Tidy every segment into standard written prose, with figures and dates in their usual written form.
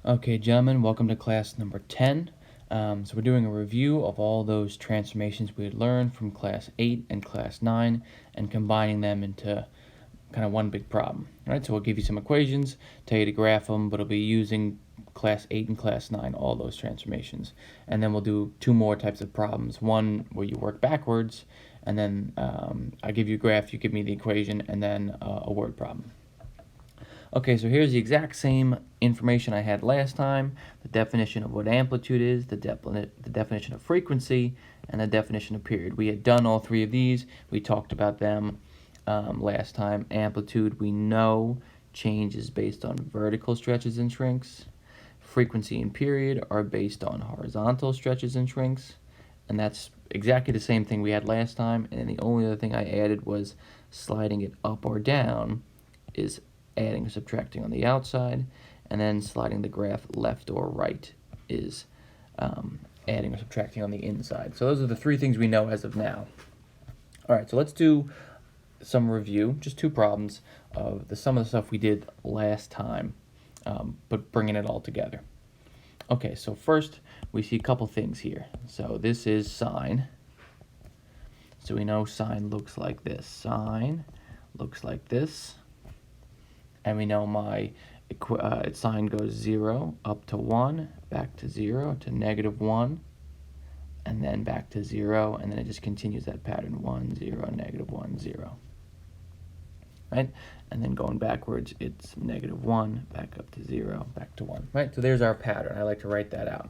Okay, gentlemen, welcome to class number 10. So we're doing a review of all those transformations we had learned from class 8 and class 9 and combining them into kind of one big problem. All right, so we'll give you some equations, tell you to graph them, but it'll be using class 8 and class 9, all those transformations. And then we'll do two more types of problems. One where you work backwards, and then I give you a graph, you give me the equation, and then a word problem. Okay, so here's the exact same information I had last time, the definition of what amplitude is, the definition of frequency, and the definition of period. We had done all three of these. We talked about them last time. Amplitude, we know, changes based on vertical stretches and shrinks. Frequency and period are based on horizontal stretches and shrinks. And that's exactly the same thing we had last time. And the only other thing I added was sliding it up or down is adding or subtracting on the outside, and then sliding the graph left or right is adding or subtracting on the inside. So those are the three things we know as of now. All right, so let's do some review, just two problems of some of the stuff we did last time, but bringing it all together. Okay, so first we see a couple things here. So this is sine. So we know sine looks like this. Sine looks like this. And we know my sine goes 0 up to 1, back to 0 to negative 1, and then back to 0, and then it just continues that pattern, 1, 0, negative 1, 0. Right? And then going backwards, it's negative 1, back up to 0, back to 1. Right? So there's our pattern. I like to write that out.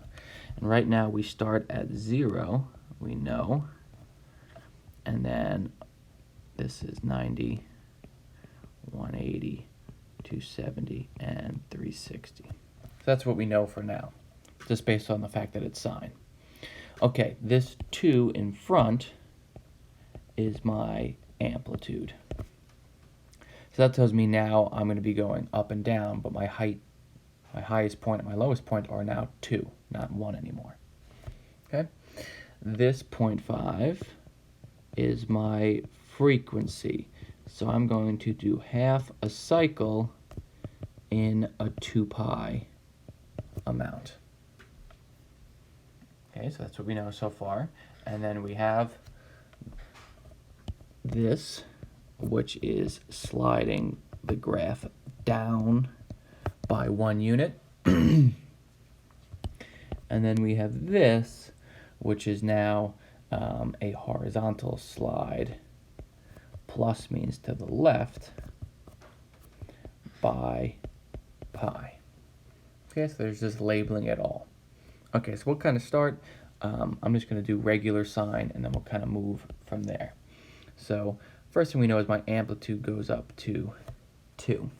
And right now we start at 0, we know, and then this is 90, 180, 270, and 360. So that's what we know for now, just based on the fact that it's sine. Okay, this 2 in front is my amplitude. So that tells me now I'm going to be going up and down, but my highest point and my lowest point are now 2, not 1 anymore. Okay, this 0.5 is my frequency. So I'm going to do half a cycle in a 2 pi amount. Okay, so that's what we know so far. And then we have this, which is sliding the graph down by 1 unit. And then we have this, which is now a horizontal slide. Plus means to the left by pi. Okay, so there's just labeling it all. Okay, so we'll kind of start. I'm just going to do regular sine, and then we'll kind of move from there. So first thing we know is my amplitude goes up to 2.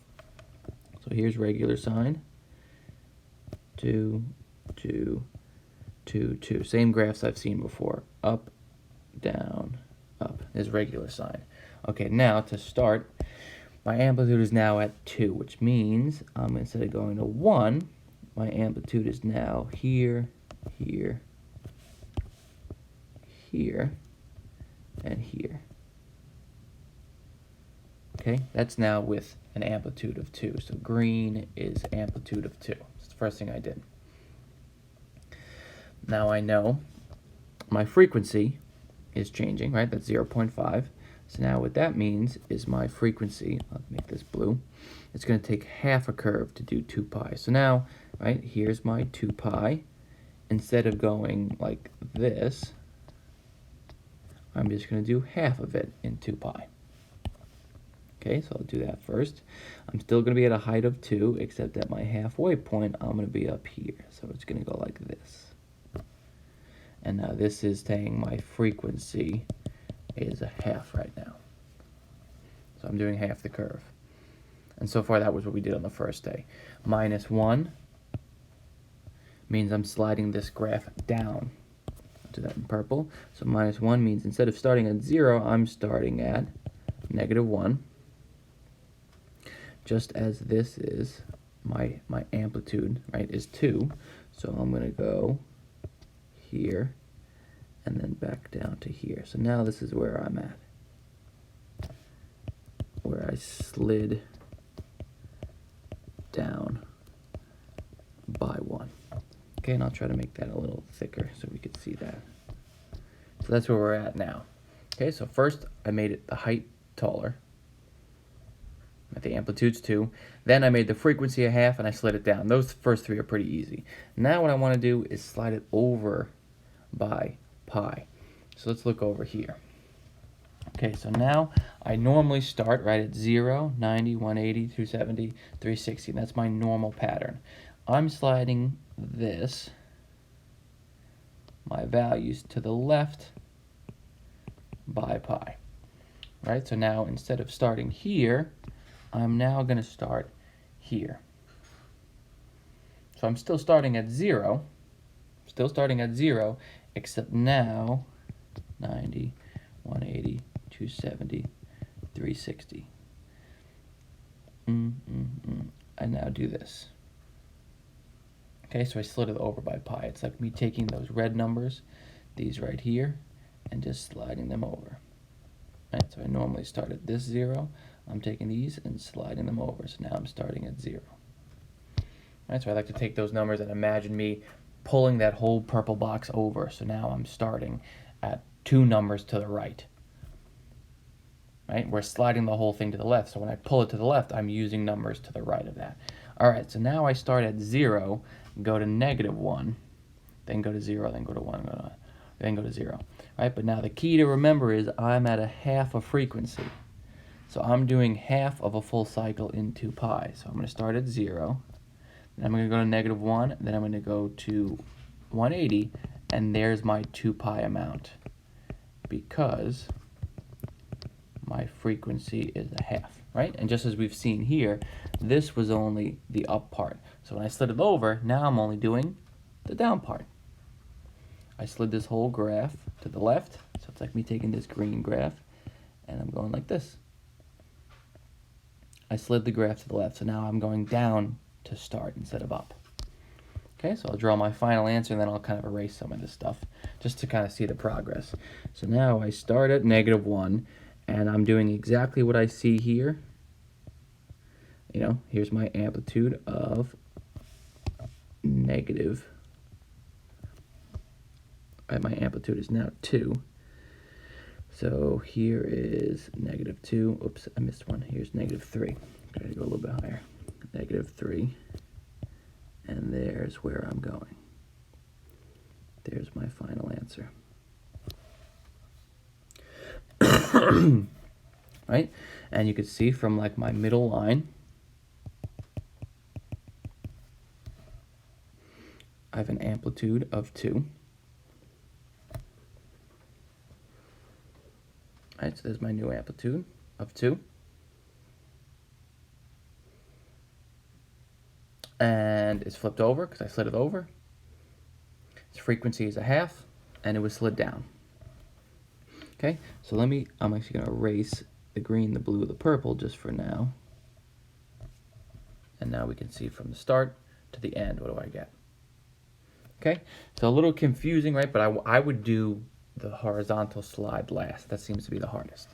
So here's regular sine. 2, 2, 2, 2. Same graphs I've seen before. Up, down, up is regular sine. Okay, now to start, my amplitude is now at 2, which means instead of going to 1, my amplitude is now here, here, here, and here. Okay, that's now with an amplitude of 2. So green is amplitude of 2. That's the first thing I did. Now I know my frequency is changing, right? That's 0.5. So now what that means is my frequency, I'll make this blue, it's going to take half a curve to do 2 pi. So now, right, here's my 2 pi. Instead of going like this, I'm just going to do half of it in 2 pi. Okay, so I'll do that first. I'm still going to be at a height of 2, except at my halfway point, I'm going to be up here. So it's going to go like this. And now this is saying my frequency is a half right now. So I'm doing half the curve. And so far that was what we did on the first day. Minus 1 means I'm sliding this graph down. I'll do that in purple. So minus 1 means instead of starting at 0, I'm starting at negative 1. Just as this is my amplitude, right, is 2. So I'm going to go here and then back down to here. So now this is where I'm at, where I slid down by Okay, and I'll try to make that a little thicker so we could see that. So that's where we're at now. Okay, so first I made it the height taller. The amplitude's 2. Then I made the frequency a half and I slid it down. Those first 3 are pretty easy. Now what I want to do is slide it over by pi. So let's look over here. Okay, so now I normally start right at 0, 90, 180, 270, 360. And that's my normal pattern. I'm sliding this, my values, to the left by pi. Right, so now instead of starting here, I'm now going to start here. So I'm still starting at 0, except now 90, 180, 270, 360. I now do this. Okay, so I slid it over by pi. It's like me taking those red numbers, these right here, and just sliding them over. Right, so I normally start at this 0. I'm taking these and sliding them over. So now I'm starting at 0. Right, so I like to take those numbers and imagine me pulling that whole purple box over. So now I'm starting at 2 numbers to the right. Right, we're sliding the whole thing to the left. So when I pull it to the left, I'm using numbers to the right of that. All right, so now I start at 0, go to -1, then go to 0, then go to 1, then go to 0. Right, but now the key to remember is I'm at a half a frequency. So I'm doing half of a full cycle into pi. So I'm going to start at 0, then I'm going to go to -1, then I'm going to go to 180, and there's my 2 pi amount, because my frequency is a half, right? And just as we've seen here, this was only the up part. So when I slid it over, now I'm only doing the down part. I slid this whole graph to the left, so it's like me taking this green graph, and I'm going like this. I slid the graph to the left, so now I'm going down to start instead of up. Okay, so I'll draw my final answer, and then I'll kind of erase some of this stuff just to kind of see the progress. So now I start at -1, and I'm doing exactly what I see here. You know, here's my amplitude of negative. My amplitude is now 2. So here is -2. Oops, I missed one. Here's -3. Gotta go a little bit higher. -3. And there's where I'm going. There's my final answer. Right? And you can see from like my middle line, I have an amplitude of 2. Right, so there's my new amplitude of 2. And it's flipped over because I slid it over. Its frequency is a half, and it was slid down. Okay, so I'm actually going to erase the green, the blue, the purple just for now. And now we can see from the start to the end, what do I get? Okay, so a little confusing, right? But I would do the horizontal slide last. That seems to be the hardest.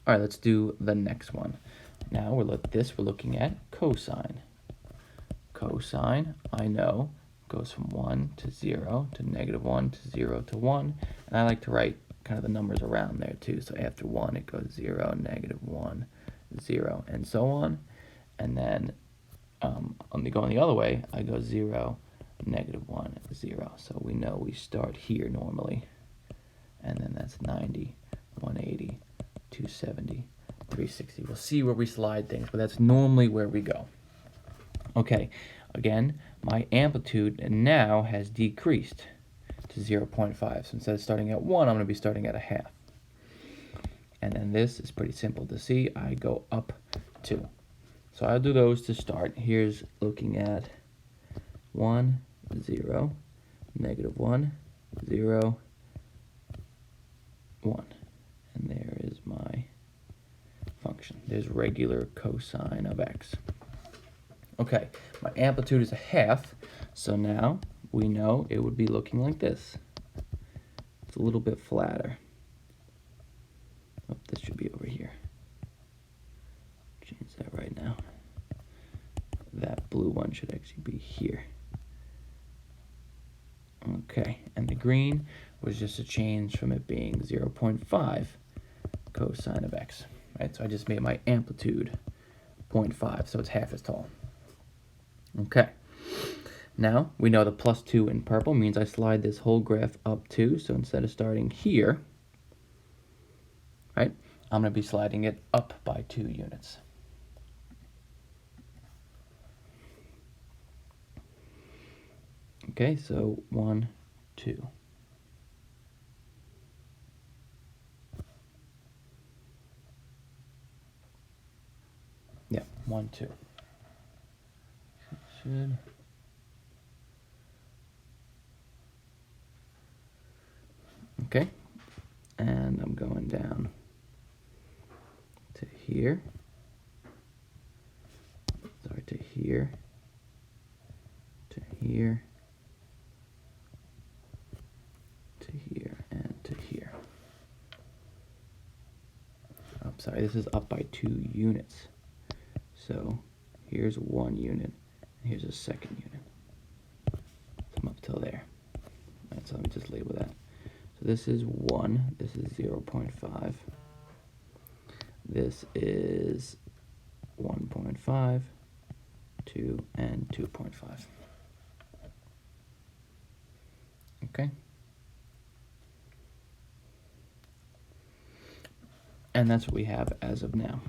All right, let's do the next one. Now we're looking at cosine. Cosine, I know, goes from 1 to 0 to -1 to 0 to 1. And I like to write kind of the numbers around there too. So after 1, it goes 0, -1, 0, and so on. And then going the other way, I go 0, -1, 0. So we know we start here normally. And then that's 90, 180, 270, 360. We'll see where we slide things, but that's normally where we go. Okay, again, my amplitude now has decreased to 0.5. So instead of starting at 1, I'm going to be starting at a half. And then this is pretty simple to see. I go up 2. So I'll do those to start. Here's looking at 1, 0, -1, 0, 1. And there is my function. There's regular cosine of x. Okay, my amplitude is a half, so now we know it would be looking like this. It's a little bit flatter. Oh, this should be over here. Change that right now. That blue one should actually be here. Okay, and the green was just a change from it being 0.5 cosine of x, right? So I just made my amplitude 0.5, so it's half as tall. Okay, now we know the +2 in purple means I slide this whole graph up 2, so instead of starting here, right, I'm going to be sliding it up by 2 units. Okay, so 1, 2. Yeah, 1, 2. Should. Okay, and I'm going down to here. Sorry, to here, to here, to here, and to here. I'm sorry, this is up by 2 units. So here's 1 unit, and here's a second unit. So I'm up till there. All right, so let me just label that. So this is 1, this is 0.5. This is 1.5, 2, and 2.5. Okay. And that's what we have as of now.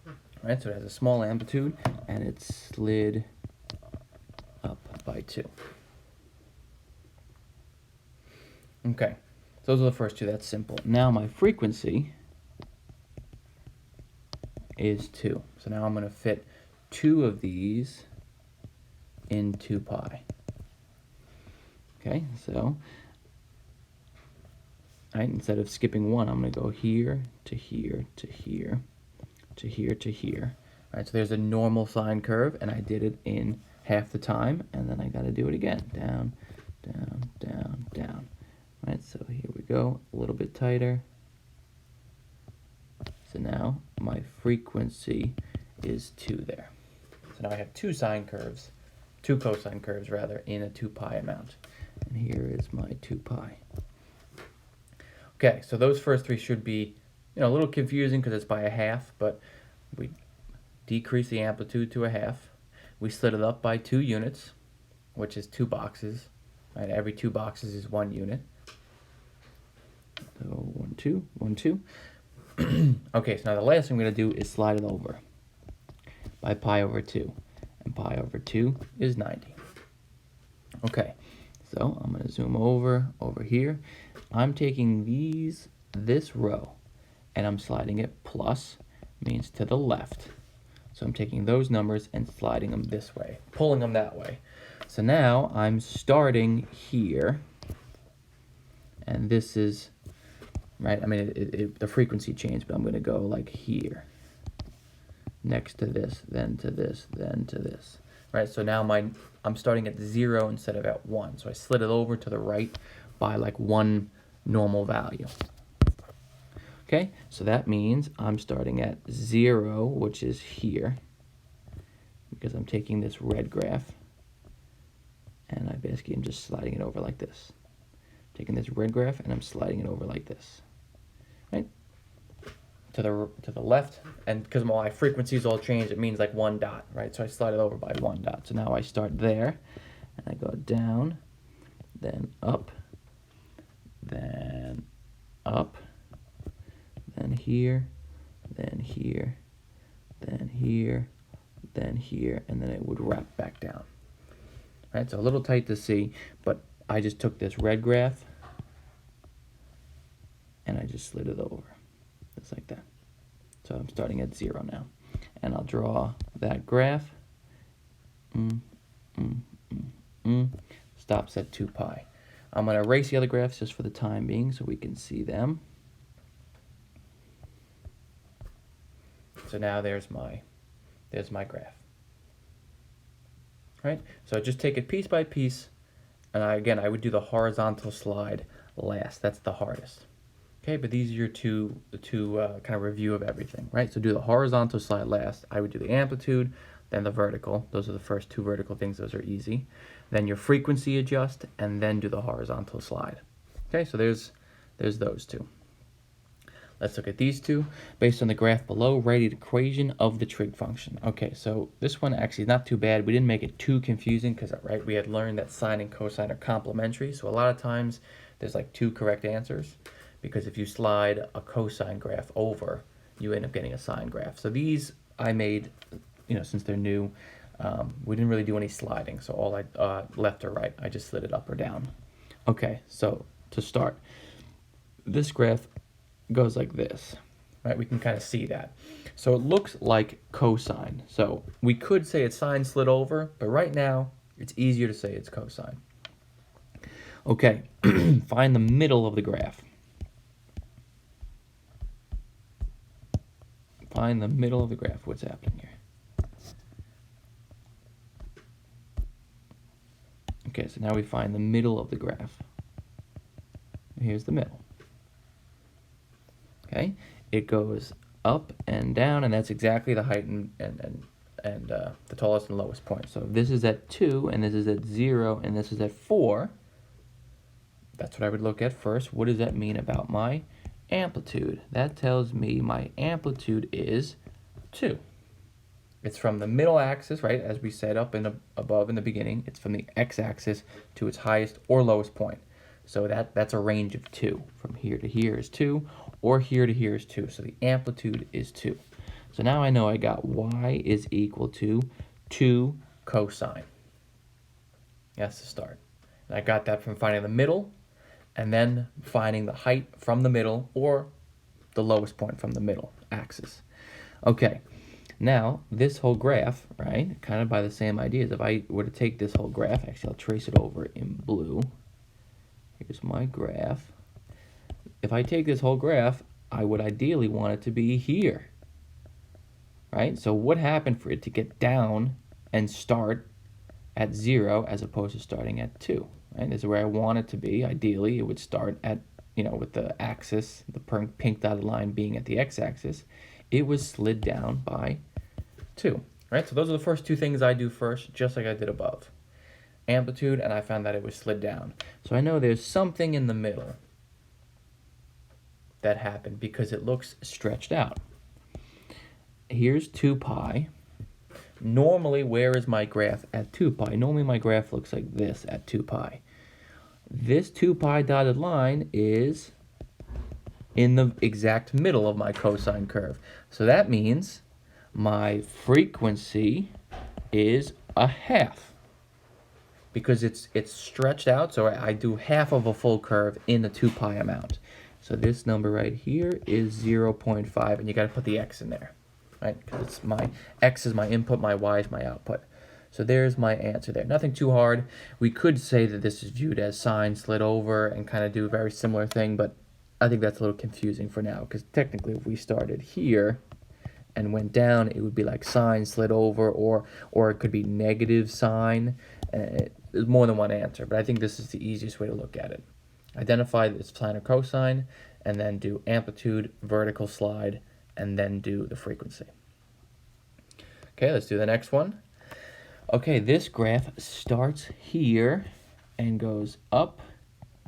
All right, so it has a small amplitude, and it's slid up by 2. Okay, so those are the first two. That's simple. Now my frequency is 2. So now I'm going to fit 2 of these in 2 pi. Okay, so instead of skipping 1, I'm going to go here to here to here to here to here. All right, so there's a normal sine curve, and I did it in half the time, and then I got to do it again. Down, down, down, down. All right, so here we go, a little bit tighter. So now my frequency is 2 there. So now I have 2 sine curves, 2 cosine curves rather, in a 2 pi amount. And here is my 2 pi. Okay, so those first 3 should be, a little confusing because it's by a half, but we decrease the amplitude to a half. We split it up by 2 units, which is 2 boxes. Right, every 2 boxes is 1 unit. So 1, 2, 1, 2. Okay, so now the last thing I'm going to do is slide it over by pi over 2. And pi over 2 is 90. Okay, so I'm going to zoom over here. I'm taking this row, and I'm sliding it plus, means to the left. So I'm taking those numbers and sliding them this way, pulling them that way. So now I'm starting here, and this is, right, the frequency changed, but I'm going to go like here, next to this, then to this, then to this. Right, so now I'm starting at 0 instead of at 1. So I slid it over to the right by like 1 normal value. Okay, so that means I'm starting at 0, which is here, because I'm taking this red graph, and I basically am just sliding it over like this. Taking this red graph, and I'm sliding it over like this, right? To the left, and because my frequencies all change, it means like 1 dot, right? So I slide it over by 1 dot. So now I start there, and I go down, then up, then up, then here, then here, then here, then here, and then it would wrap back down. Right, so a little tight to see, but I just took this red graph and I just slid it over, just like that. So I'm starting at 0 now, and I'll draw that graph. Stops at 2 pi. I'm going to erase the other graphs just for the time being so we can see them. So now there's my graph. Right? So just take it piece by piece, and I would do the horizontal slide last. That's the hardest. Okay, but these are your two kind of review of everything, right? So do the horizontal slide last. I would do the amplitude, then the vertical. Those are the first two vertical things. Those are easy. Then your frequency adjust, and then do the horizontal slide. Okay, so there's those two. Let's look at these two. Based on the graph below, write an equation of the trig function. Okay, so this one actually is not too bad. We didn't make it too confusing because, right, we had learned that sine and cosine are complementary. So a lot of times there's like two correct answers, because if you slide a cosine graph over, you end up getting a sine graph. So these I made, since they're new, we didn't really do any sliding. So all left or right, I just slid it up or down. Okay, so to start, this graph goes like this, right? We can kind of see that. So it looks like cosine. So we could say it's sine slid over, but right now it's easier to say it's cosine. Okay, find the middle of the graph. Find the middle of the graph. What's happening here? Okay, so now we find the middle of the graph. Here's the middle. Okay, it goes up and down, and that's exactly the height and the tallest and lowest point. So if this is at 2, and this is at 0, and this is at 4, that's what I would look at first. What does that mean about my amplitude? That tells me my amplitude is 2. It's from the middle axis, right, as we said above in the beginning. It's from the x-axis to its highest or lowest point. So that's a range of 2. From here to here is 2, or here to here is 2. So the amplitude is 2. So now I know I got y is equal to 2 cosine. That's the start. And I got that from finding the middle, and then finding the height from the middle, or the lowest point from the middle axis. Okay, now this whole graph, right, kind of by the same ideas. If I were to take this whole graph, actually I'll trace it over in blue. Here's my graph. If I take this whole graph, I would ideally want it to be here, right? So what happened for it to get down and start at 0 as opposed to starting at 2? Right? This is where I want it to be. Ideally, it would start at, with the axis, the pink dotted line being at the x-axis. It was slid down by 2, right? So those are the first two things I do first, just like I did above. Amplitude, and I found that it was slid down. So I know there's something in the middle that happened because it looks stretched out. Here's 2 pi. Normally, where is my graph at 2 pi? Normally my graph looks like this at 2 pi. This 2 pi dotted line is in the exact middle of my cosine curve. So that means my frequency is a half, because it's stretched out, so I do half of a full curve in the 2 pi amount. So this number right here is 0.5, and you got to put the x in there, right? Because it's my x is my input, my y is my output. So there's my answer there. Nothing too hard. We could say that this is viewed as sine slid over and kind of do a very similar thing, but I think that's a little confusing for now, because technically if we started here and went down, it would be like sine slid over, or it could be negative sine. There's more than one answer, but I think this is the easiest way to look at it. Identify its sine or cosine, and then do amplitude, vertical slide, and then do the frequency. Okay, let's do the next one. Okay, this graph starts here and goes up,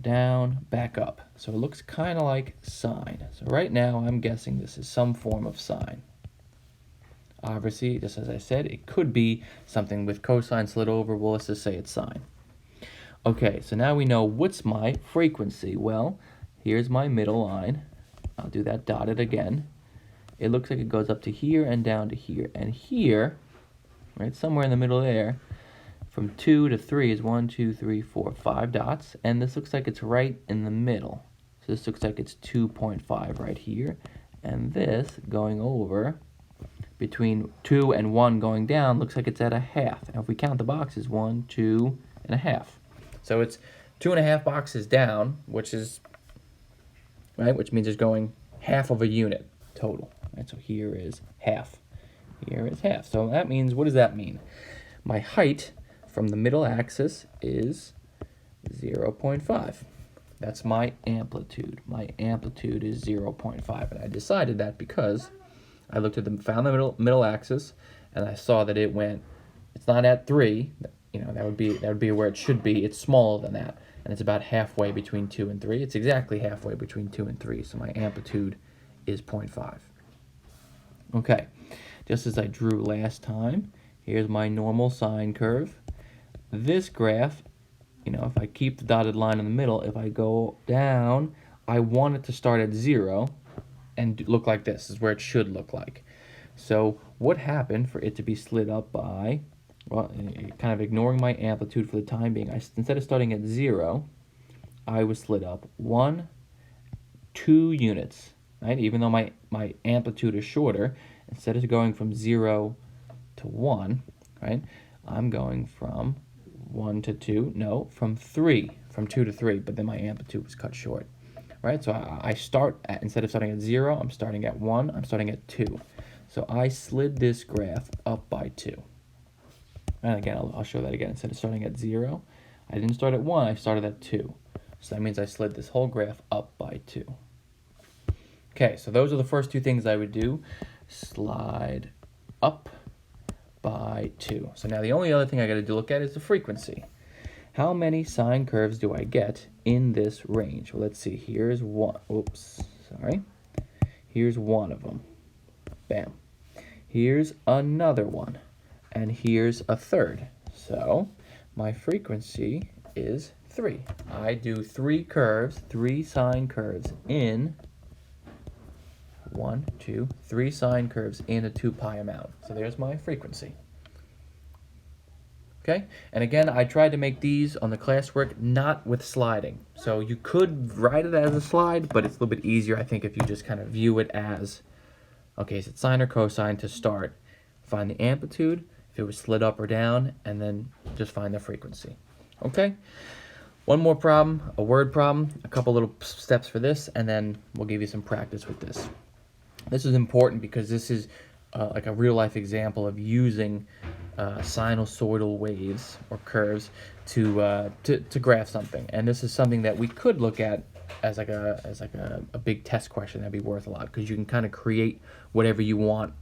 down, back up. So it looks kind of like sine. So right now I'm guessing this is some form of sine. Obviously, just as I said, it could be something with cosine slid over. Well, let's just say it's sine. Okay, so now we know what's my frequency. Well, here's my middle line. I'll do that dotted again. It looks like it goes up to here and down to here. And here, right, somewhere in the middle there, from 2 to 3 is 1, 2, 3, 4, 5 dots. And this looks like it's right in the middle. So this looks like it's 2.5 right here. And this going over between 2 and 1 going down looks like it's at a half. And if we count the boxes, 1, 2, and a half. So it's 2.5 boxes down, which is, right, which means it's going half of a unit total. Right, so here is half. Here is half. So that means, what does that mean? My height from the middle axis is 0.5. That's my amplitude. My amplitude is 0.5. And I decided that because I looked at found the middle axis, and I saw that it's not at 3, that would be where it should be. It's smaller than that, and it's about halfway between 2 and 3. It's exactly halfway between 2 and 3, so my amplitude is 0.5. Okay, just as I drew last time, here's my normal sine curve. This graph, if I keep the dotted line in the middle, if I go down, I want it to start at 0 and look like this. This is where it should look like. So what happened for it to be slid up by, well, kind of ignoring my amplitude for the time being, instead of starting at 0, I was slid up 1, 2 units, right? Even though my amplitude is shorter, instead of going from 0 to 1, right, I'm going from 1 to 2, no, from 2 to 3, but then my amplitude was cut short, right? So I start at, instead of starting at 0, I'm starting at 1, I'm starting at 2. So I slid this graph up by 2. And again, I'll show that again. Instead of starting at 0, I didn't start at 1, I started at 2. So that means I slid this whole graph up by 2. Okay, so those are the first two things I would do. Slide up by 2. So now the only other thing I got to look at is the frequency. How many sine curves do I get in this range? Well, let's see. Here's one. Oops, sorry. Here's one of them. Bam. Here's another one. And here's a third. So my frequency is 3. I do 3 curves, 3 sine curves in 3 sine curves in a 2 pi amount. So there's my frequency. Okay, and again, I tried to make these on the classwork not with sliding. So you could write it as a slide, but it's a little bit easier, I think, if you just kind of view it as, okay, is it sine or cosine to start? Find the amplitude, if it was slid up or down, and then just find the frequency. Okay, one more problem, a word problem, a couple little steps for this, and then we'll give you some practice with this. This is important because this is like a real-life example of using sinusoidal waves or curves to graph something, and this is something that we could look at as like a big test question that'd be worth a lot, because you can kind of create whatever you want,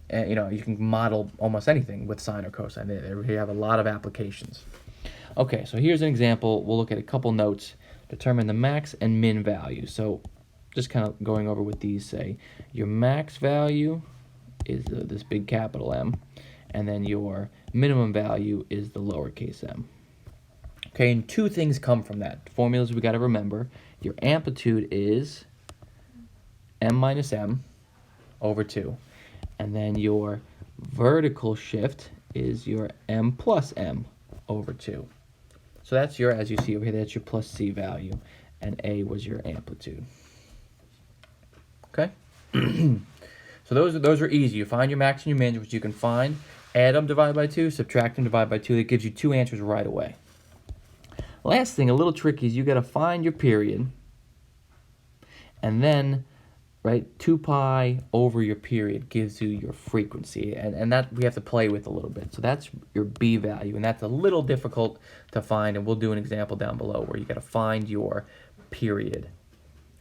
and you can model almost anything with sine or cosine. They have a lot of applications. Okay, so here's an example. We'll look at a couple notes. Determine the max and min value. So just kind of going over with these, say your max value is this big capital M, and then your minimum value is the lowercase m. Okay, and two things come from that. Formulas we got to remember. Your amplitude is m minus m over 2. And then your vertical shift is your m plus m over 2. So that's your, as you see over here, that's your plus c value. And a was your amplitude. Okay? So those are easy. You find your max and your min, which you can find. Add them, divide by 2. Subtract them, divide by 2. That gives you 2 answers right away. Last thing, a little tricky, is you got to find your period. And then, right, 2 pi over your period gives you your frequency. And that we have to play with a little bit. So that's your b value. And that's a little difficult to find. And we'll do an example down below where you got to find your period.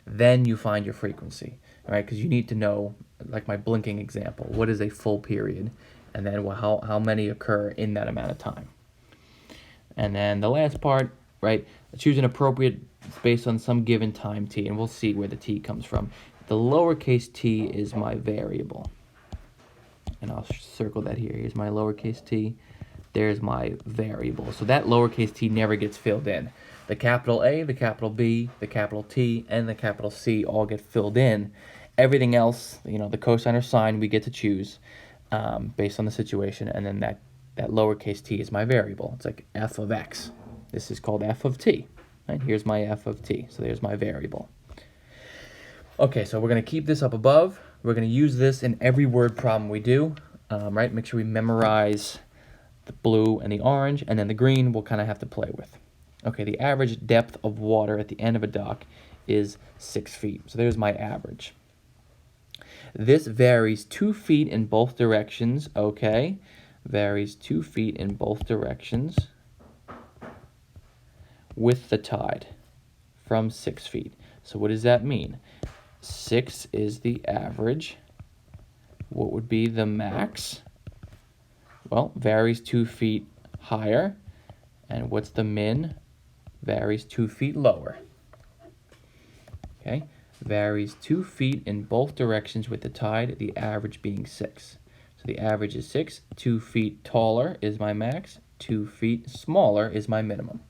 Then you find your frequency. All right, because you need to know, like my blinking example, what is a full period? And then how many occur in that amount of time. And then the last part, right, choose an appropriate based on some given time t, and we'll see where the t comes from. The lowercase t is my variable. And I'll circle that here. Here's my lowercase t. There's my variable. So that lowercase t never gets filled in. The capital A, the capital B, the capital T, and the capital C all get filled in. Everything else, the cosine or sine, we get to choose based on the situation, and then that lowercase t is my variable. It's like f of x. This is called f of t. Right? Here's my f of t. So there's my variable. Okay, so we're going to keep this up above. We're going to use this in every word problem we do. Right? Make sure we memorize the blue and the orange, and then the green we'll kind of have to play with. Okay, the average depth of water at the end of a dock is 6 feet. So there's my average. This varies 2 feet in both directions. Okay, varies 2 feet in both directions with the tide from 6 feet. So what does that mean? 6 is the average. What would be the max? Well, varies 2 feet higher. And what's the min? Varies 2 feet lower. Okay, varies 2 feet in both directions with the tide, the average being 6. So the average is 6. 2 feet taller is my max. 2 feet smaller is my minimum.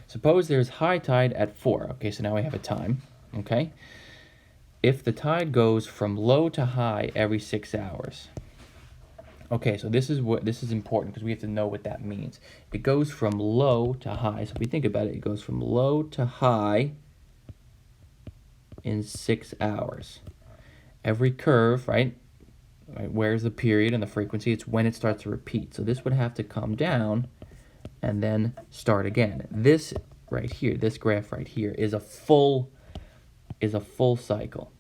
Suppose there's high tide at 4. Okay, so now we have a time. Okay, if the tide goes from low to high every 6 hours. Okay, so this is important because we have to know what that means. It goes from low to high. So if we think about it, it goes from low to high in 6 hours. Every curve, right? Where's the period and the frequency? It's when it starts to repeat. So this would have to come down and then start again. This right here, this graph right here is a full cycle.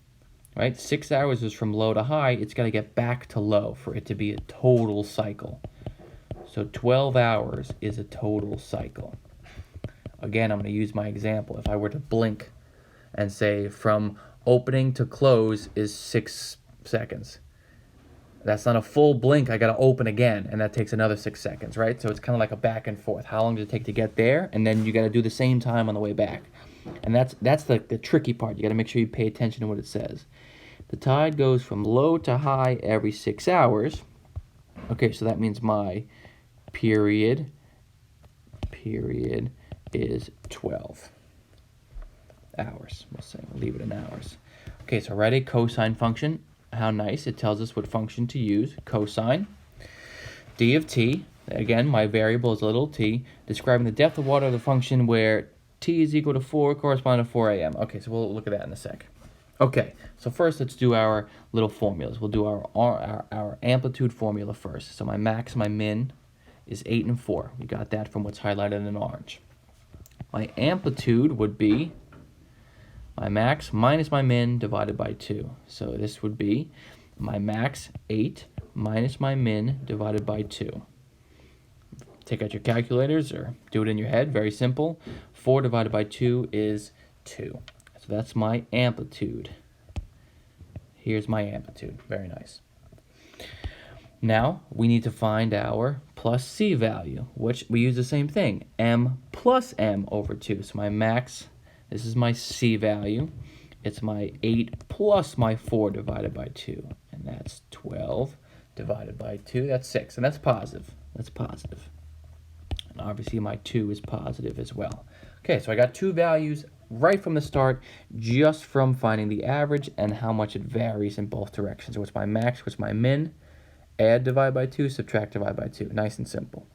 Right? 6 hours is from low to high. It's got to get back to low for it to be a total cycle. So 12 hours is a total cycle. Again, I'm going to use my example. If I were to blink and say from opening to close is 6 seconds. That's not a full blink. I got to open again, and that takes another 6 seconds, right? So it's kind of like a back and forth. How long does it take to get there? And then you got to do the same time on the way back. And that's the tricky part. You got to make sure you pay attention to what it says. The tide goes from low to high every 6 hours. Okay, so that means my period is 12 hours. We'll leave it in hours. Okay, so write a cosine function. How nice. It tells us what function to use. Cosine. D of t. Again, my variable is a little t. Describing the depth of water of the function where t is equal to 4 corresponding to 4 a.m. Okay, so we'll look at that in a sec. Okay, so first let's do our little formulas. We'll do our amplitude formula first. So my max, my min is 8 and 4. We got that from what's highlighted in orange. My amplitude would be my max minus my min divided by 2. So this would be my max, 8, minus my min divided by 2. Take out your calculators or do it in your head. Very simple. 4 divided by 2 is 2. So that's my amplitude. Here's my amplitude. Very nice. Now, we need to find our plus c value, which we use the same thing. M plus m over 2. So my max, this is my c value. It's my 8 plus my 4 divided by 2. And that's 12 divided by 2. That's 6. And that's positive. That's positive. And obviously my 2 is positive as well. Okay, so I got two values right from the start, just from finding the average and how much it varies in both directions. What's my max, what's my min? Add, divide by 2, subtract, divide by 2. Nice and simple.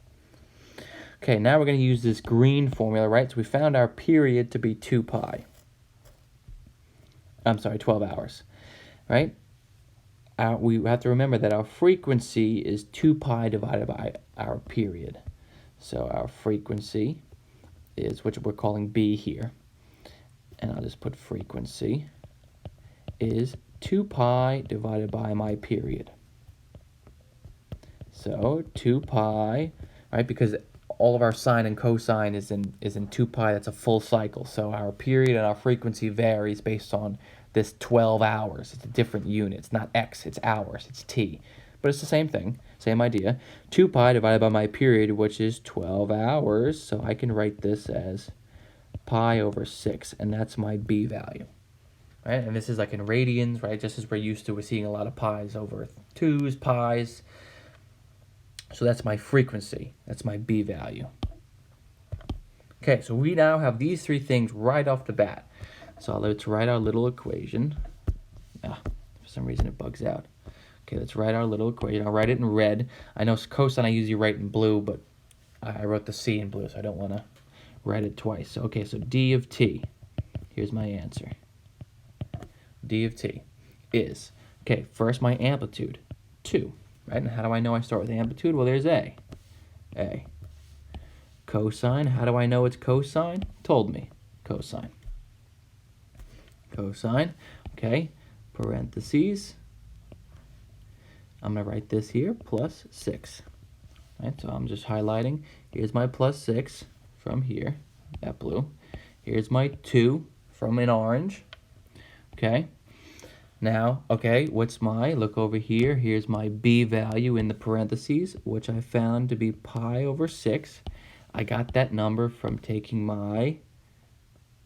Okay, now we're going to use this green formula, right? So we found our period to be 2 pi. I'm sorry, 12 hours, right? We have to remember that our frequency is 2 pi divided by our period. So our frequency is, which we're calling b here, and I'll just put frequency, is 2 pi divided by my period. So 2 pi, right, because all of our sine and cosine is in 2 pi, that's a full cycle. So our period and our frequency varies based on this 12 hours. It's a different unit. It's not x, it's hours, it's t. But it's the same thing, same idea. 2 pi divided by my period, which is 12 hours. So I can write this as pi over 6, and that's my b value. Right? And this is like in radians, right? Just as we're used to, we're seeing a lot of pi's over 2's, pi's. So that's my frequency. That's my b value. Okay, so we now have these three things right off the bat. So let's write our little equation. For some reason it bugs out. Okay, let's write our little equation. I'll write it in red. I know cosine I usually write in blue, but I wrote the c in blue, so I don't want to write it twice. So, okay, so d of t. Here's my answer. D of t is, okay, first my amplitude, 2. Right, and how do I know I start with amplitude? Well, there's A. Cosine, how do I know it's cosine? Told me, cosine. Cosine, okay, parentheses. I'm going to write this here, plus 6. Right, so I'm just highlighting. Here's my plus 6 from here, that blue. Here's my 2 from in orange, okay. Now, okay, look over here, here's my b value in the parentheses, which I found to be pi over 6. I got that number from taking my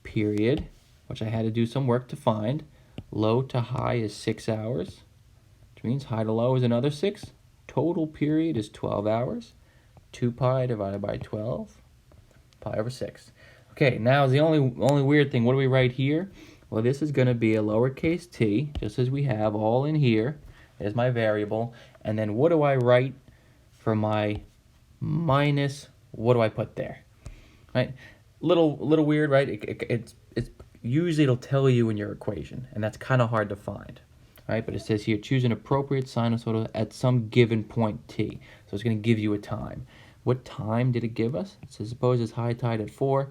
period, which I had to do some work to find. Low to high is 6 hours, which means high to low is another 6. Total period is 12 hours. 2 pi divided by 12, pi over 6. Okay, now the only weird thing, what do we write here? Well, this is going to be a lowercase t, just as we have all in here. There's my variable. And then what do I write for my minus? What do I put there? Right? Little weird, right? It's usually it'll tell you in your equation, and that's kind of hard to find. Right? But it says here, choose an appropriate sinusoidal at some given point t. So it's going to give you a time. What time did it give us? It says, suppose it's high tide at 4.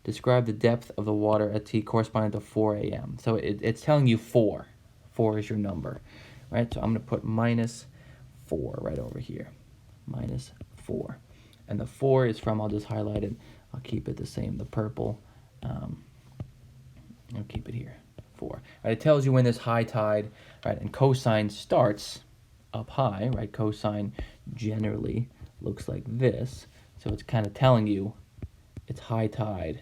Describe the depth of the water at t corresponding to 4 a.m. So it's telling you 4. 4 is your number. Right? So I'm going to put minus 4 right over here. Minus 4. And the 4 is from, I'll just highlight it. I'll keep it the same, the purple. I'll keep it here. 4. Right, it tells you when there's high tide, right? And cosine starts up high, right? Cosine generally looks like this, so it's kind of telling you it's high tide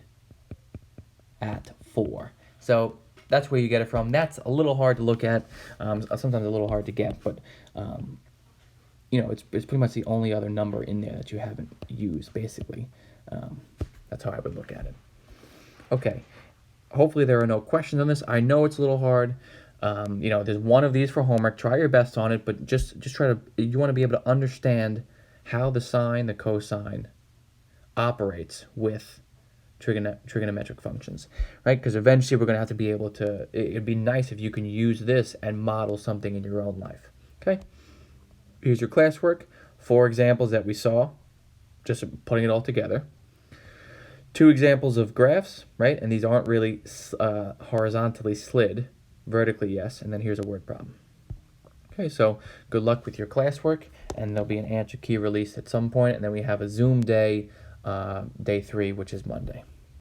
at 4. So that's where you get it from. That's a little hard to look at, sometimes a little hard to get, but you know, it's pretty much the only other number in there that you haven't used, basically. That's how I would look at it. Okay. Hopefully there are no questions on this. I know it's a little hard. You know, there's one of these for homework. Try your best on it, but just try to, you want to be able to understand how the sine, the cosine operates with trigonometric functions, right? Because eventually we're going to have to be able to, it'd be nice if you can use this and model something in your own life, okay? Here's your classwork. 4 examples that we saw, just putting it all together. 2 examples of graphs, right? And these aren't really horizontally slid. Vertically, yes. And then here's a word problem. Okay, so good luck with your classwork. And there'll be an answer key released at some point. And then we have a Zoom day, day 3, which is Monday.